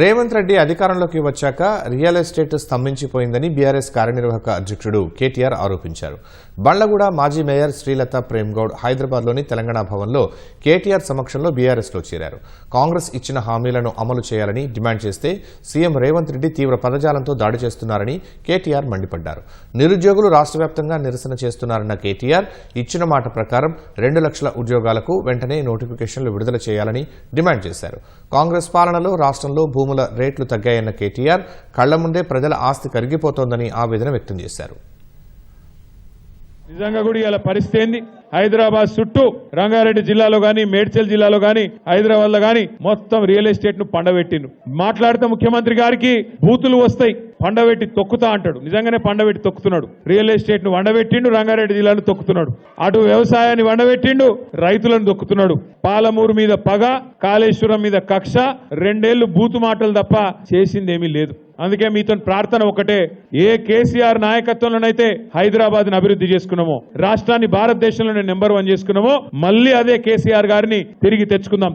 రేవంత్ రెడ్డి అధికారంలోకి వచ్చాక real estate స్తంభించిపోయిందని BRS కార్యనిర్వాహక అధ్యక్షుడు కేటీఆర్ ఆరోపించారు. బండ్లగూడ మాజీ మేయర్ శ్రీలత ప్రేమ్గౌడ్ హైదరాబాద్లోని తెలంగాణ భవన్లో కేటీఆర్ సమక్షంలో బీఆర్ఎస్లో చేరారు. కాంగ్రెస్ ఇచ్చిన హామీలను అమలు చేయాలని డిమాండ్ చేస్తే సీఎం రేవంత్ రెడ్డి తీవ్ర పదజాలంతో దాడి చేస్తున్నారని కేటీఆర్ మండిపడ్డారు. నిరుద్యోగులు రాష్ట్ర వ్యాప్తంగా నిరసన చేస్తున్నారన్న కేటీఆర్ ఇచ్చిన మాట ప్రకారం 2 లక్షల ఉద్యోగాలకు వెంటనే నోటిఫికేషన్లు విడుదల చేయాలని డిమాండ్ చేశారు. కాంగ్రెస్ పాలనలో రాష్ట్రంలో భూముల రేట్లు తగ్గాయన్న కేటీఆర్ కళ్ల ముందే ప్రజల ఆస్తి కరిగిపోతోందని ఆవేదన వ్యక్తం చేశారు. నిజంగా కూడా ఇలా పరిస్థితి ఏంది? హైదరాబాద్ చుట్టూ రంగారెడ్డి జిల్లాలో గాని, మేడ్చల్ జిల్లాలో గాని, హైదరాబాద్ లో గాని మొత్తం రియల్ ఎస్టేట్ ను పండబెట్టిండు. మాట్లాడితే ముఖ్యమంత్రి గారికి బూతులు వస్తాయి. పండబెట్టి తొక్కుతా అంటాడు. నిజంగానే పండబెట్టి తొక్కుతున్నాడు. రియల్ ఎస్టేట్ ను వండబెట్టిండు, రంగారెడ్డి జిల్లాను తొక్కుతున్నాడు. అటు వ్యవసాయాన్ని వండబెట్టిండు, రైతులను తొక్కుతున్నాడు. పాలమూరు మీద పగ, కాళేశ్వరం మీద కక్ష, 2 ఏళ్లు బూతు మాటలు తప్ప చేసిందేమీ లేదు. అందుకే మీతో ప్రార్థన ఒకటే, ఏ కేసీఆర్ నాయకత్వంలోనైతే హైదరాబాద్ ని అభివృద్ధి చేసుకున్నామో, రాష్ట్రాన్ని భారతదేశంలోనే నెంబర్ 1 చేసుకున్నామో, మళ్ళీ అదే కేసీఆర్ గారిని తిరిగి తెచ్చుకుందాం.